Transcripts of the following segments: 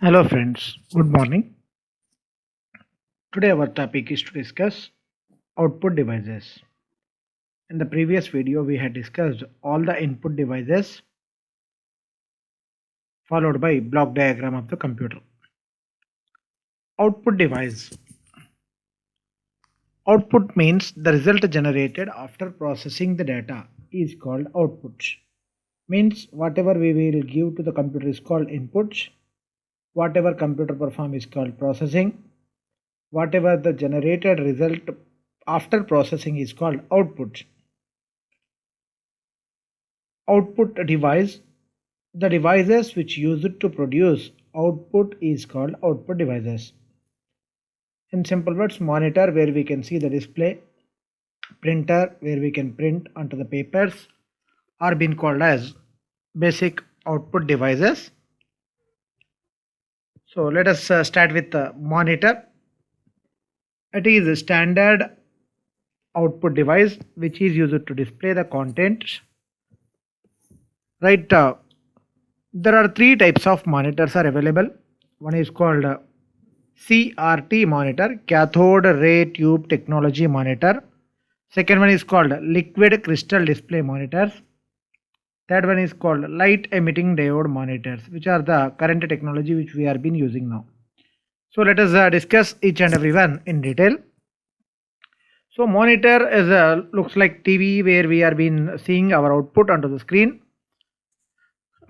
Hello friends, good morning. Today our topic is to discuss output devices. In the previous video we had discussed all the input devices followed by block diagram of the computer. Output device. Output means the result generated after processing the data is called output. Means whatever we will give to the computer is called input. Whatever computer perform is called processing. Whatever the generated result after processing is called output. Output device. The devices which use it to produce output is called output devices. In simple words, monitor where we can see the display, printer where we can print onto the papers are being called as basic output devices. So let us start with the monitor. It is a standard output device which is used to display the content. Right. There are three types of monitors are available. One is called CRT monitor, cathode ray tube technology monitor. Second one is called liquid crystal display monitors. Third one is called light emitting diode monitors, which are the current technology which we are been using now. So let us discuss each and every one in detail. So monitor is looks like TV where we are been seeing our output onto the screen.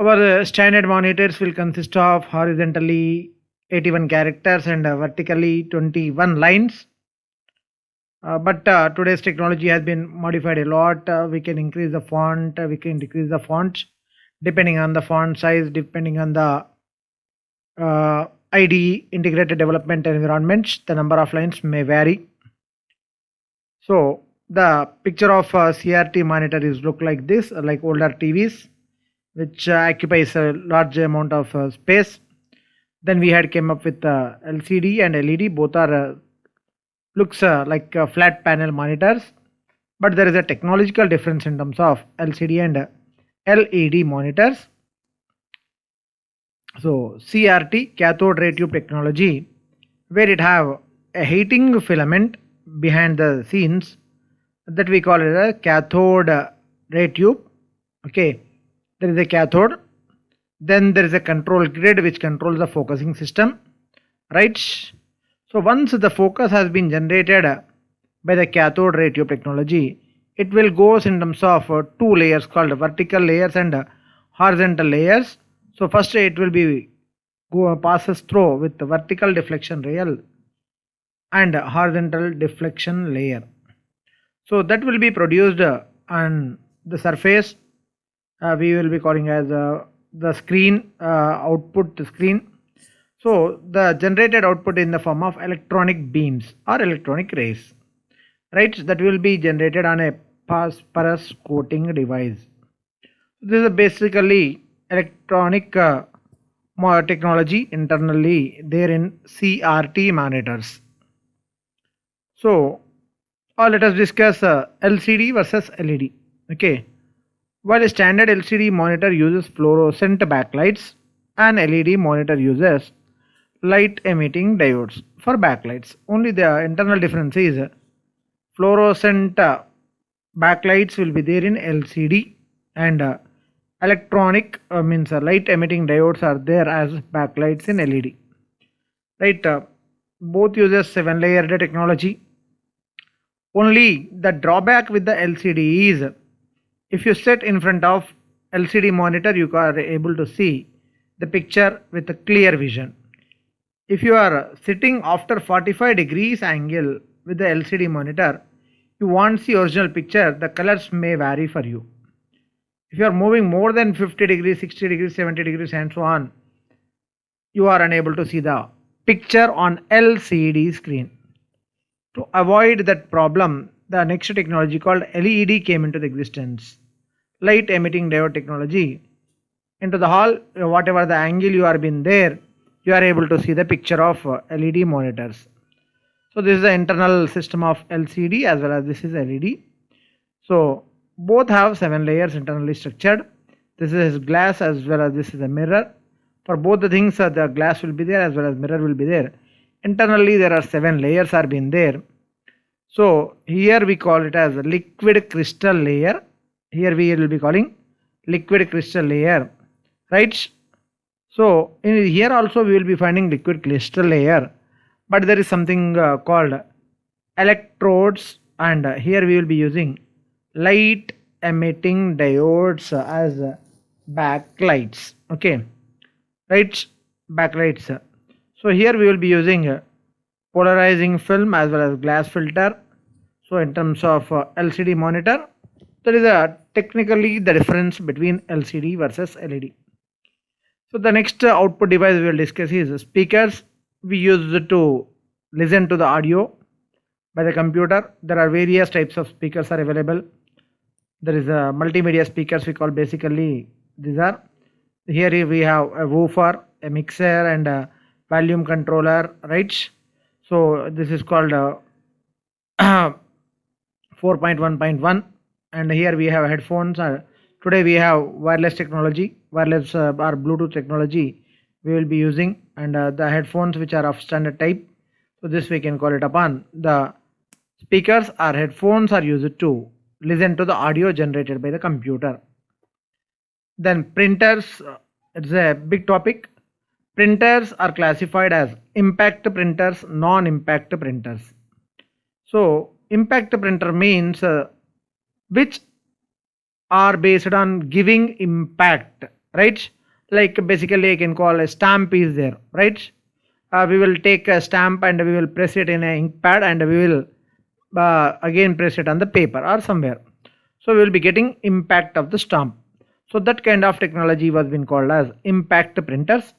Our standard monitors will consist of horizontally 81 characters and vertically 21 lines. But today's technology has been modified a lot. We can increase the font, we can decrease the font depending on the font size, depending on the IDE integrated development environment. The number of lines may vary. So the picture of CRT monitor is look like this, like older TVs, which occupies a large amount of space. Then we had came up with LCD and LED. Both are looks like flat panel monitors, but there is a technological difference in terms of LCD and LED monitors. So CRT, cathode ray tube technology, where it have a heating filament behind the scenes that we call it a cathode ray tube. Okay, there is a cathode, then there is a control grid which controls the focusing system, right? So once the focus has been generated by the cathode ray tube technology, it will goes in terms of two layers called vertical layers and horizontal layers. So first it will be passes through with the vertical deflection rail and horizontal deflection layer. So that will be produced on the surface. We will be calling as the screen output screen. So the generated output in the form of electronic beams or electronic rays, right? That will be generated on a phosphorus coating device. This is basically electronic technology internally there in CRT monitors. So let us discuss LCD versus LED. Okay. While a standard LCD monitor uses fluorescent backlights, an LED monitor uses light emitting diodes for backlights. Only the internal difference is fluorescent backlights will be there in LCD and electronic means light emitting diodes are there as backlights in LED. Right, both uses 7-layered technology. Only the drawback with the LCD is if you sit in front of LCD monitor, you are able to see the picture with a clear vision. If you are sitting after 45 degrees angle with the LCD monitor, you won't see original picture. The colors may vary for you. If you are moving more than 50 degrees, 60 degrees, 70 degrees and so on, you are unable to see the picture on LCD screen. To avoid that problem, the next technology called LED came into existence. Light emitting diode technology. Into the hall, whatever the angle you are been there, you are able to see the picture of LED monitors. So this is the internal system of LCD as well as this is LED. So both have 7 layers internally structured. This is glass as well as this is a mirror. For both the things, the glass will be there as well as mirror will be there. Internally, there are 7 layers are been there. So here we call it as a liquid crystal layer. Here we will be calling liquid crystal layer, right? So in here also we will be finding liquid crystal layer, but there is something called electrodes, and here we will be using light emitting diodes as backlights. Okay, right, backlights. So here we will be using polarizing film as well as glass filter. So in terms of LCD monitor, there is a technically the difference between LCD versus LED. So the next output device we will discuss is speakers. We use it to listen to the audio by the computer. There are various types of speakers are available. There is a multimedia speakers we call, basically these are, here we have a woofer, a mixer and a volume controller, right? So this is called 4.1.1, and here we have headphones. Today we have wireless technology, wireless or Bluetooth technology we will be using, and the headphones which are of standard type. So this we can call it upon. The speakers or headphones are used to listen to the audio generated by the computer. Then printers, it's a big topic. Printers are classified as impact printers, non-impact printers. So impact printer means which are based on giving impact, right? Like basically I can call a stamp is there, right? We will take a stamp and we will press it in an ink pad, and we will again press it on the paper or somewhere. So we will be getting impact of the stamp. So that kind of technology was been called as impact printers.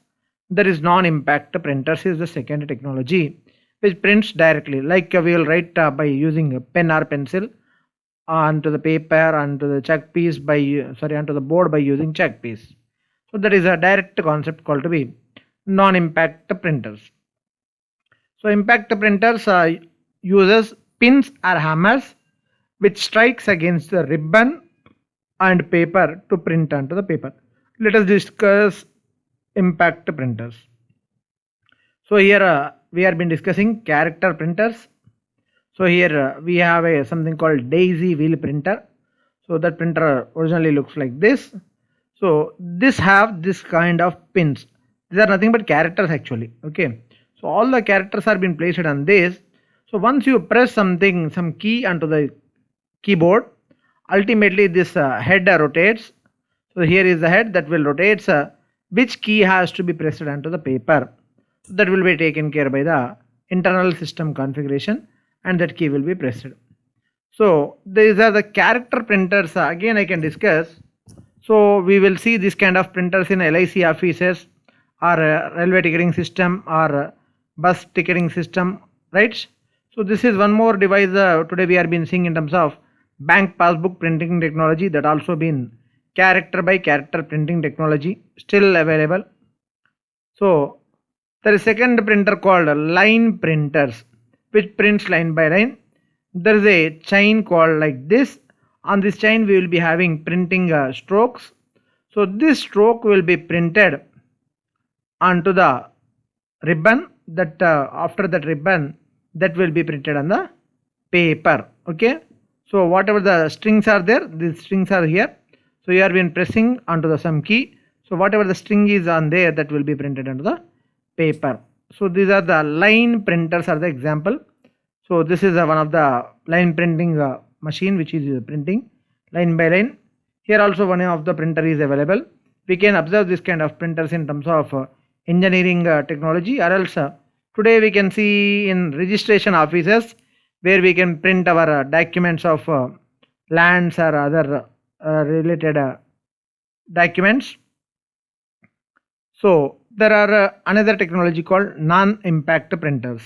There is non-impact printers is the second technology which prints directly, like we will write by using a pen or pencil onto the paper, onto the chalk piece by onto the board by using chalk piece. So that is a direct concept called to be non-impact printers. So impact printers uses pins or hammers which strikes against the ribbon and paper to print onto the paper. Let us discuss impact printers. So here we have been discussing character printers. So here we have a something called daisy wheel printer. So that printer originally looks like this. So this have this kind of pins. These are nothing but characters actually. Okay. So all the characters are being placed on this. So once you press something, some key onto the keyboard, ultimately this head rotates. So here is the head that will rotate. Which key has to be pressed onto the paper. So that will be taken care by the internal system configuration, and that key will be pressed. So these are the character printers. Again I can discuss. So we will see this kind of printers in LIC offices or railway ticketing system or bus ticketing system, right? So this is one more device today we are been seeing in terms of bank passbook printing technology, that also been character by character printing technology still available. So there is second printer called line printers which prints line by line. There is a chain called like this. On this chain we will be having printing strokes. So this stroke will be printed onto the ribbon, that after that ribbon that will be printed on the paper. Okay, so whatever the strings are there, these strings are here. So you are been pressing onto the some key. So whatever the string is on there, that will be printed onto the paper. So these are the line printers are the example. So this is one of the line printing machine which is printing line by line. Here also one of the printer is available. We can observe this kind of printers in terms of engineering technology, or else today we can see in registration offices where we can print our documents of lands or other related documents. So there are another technology called non-impact printers.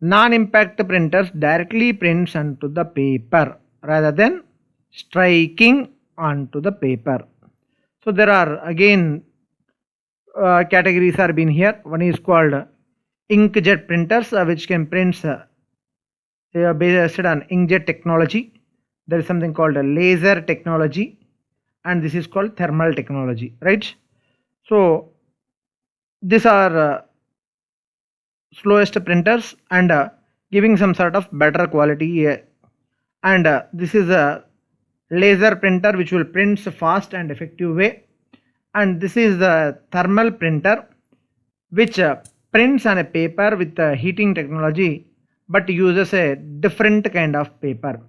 Non-impact printers directly prints onto the paper rather than striking onto the paper. So there are again categories are been here. One is called inkjet printers which can print based on inkjet technology. There is something called a laser technology, and this is called thermal technology, right? So These are slowest printers and giving some sort of better quality, and this is a laser printer which will print fast and effective way, and this is the thermal printer which prints on a paper with heating technology but uses a different kind of paper.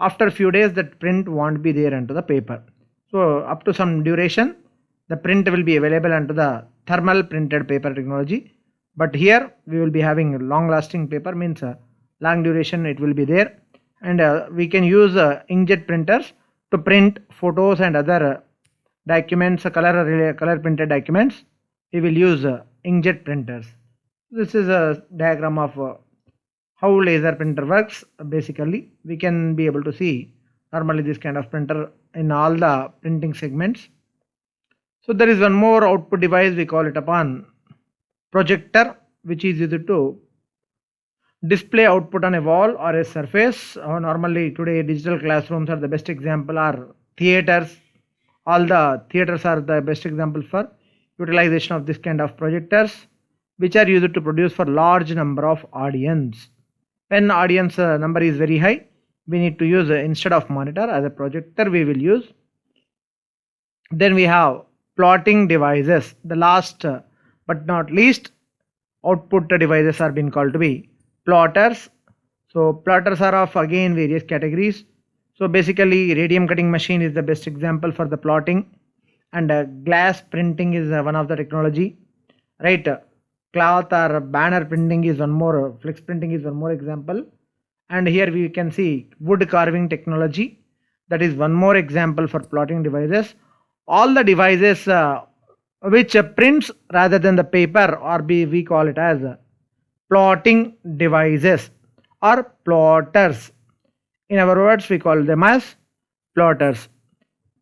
After a few days that print won't be there onto the paper, so up to some duration the print will be available onto the thermal printed paper technology, but here we will be having long lasting paper, means long duration it will be there, and we can use inkjet printers to print photos and other documents, color printed documents. We will use inkjet printers. This is a diagram of how laser printer works. Basically we can be able to see normally this kind of printer in all the printing segments. So there is one more output device, we call it upon projector, which is used to display output on a wall or a surface. Normally today digital classrooms are the best example, or theaters. All the theaters are the best example for utilization of this kind of projectors, which are used to produce for large number of audience. When audience number is very high, we need to use instead of monitor as a projector we will use. Then we have plotting devices. The last but not least output devices are being called to be plotters. So plotters are of again various categories. So basically radium cutting machine is the best example for the plotting, and glass printing is one of the technology, right? Cloth or banner printing is one more, flex printing is one more example, and here we can see wood carving technology, that is one more example for plotting devices. All the devices which prints rather than the paper, or we call it as plotting devices or plotters. In our words we call them as plotters.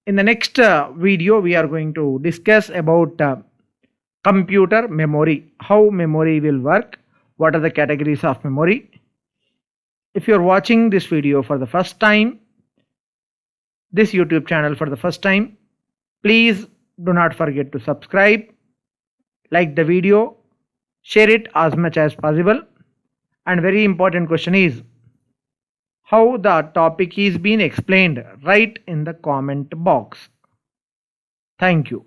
In the next video we are going to discuss about computer memory, how memory will work, what are the categories of memory. If you are watching this video for the first time, this YouTube channel for the first time, please do not forget to subscribe, like the video, share it as much as possible, and very important question is how the topic is being explained, write in the comment box. Thank you.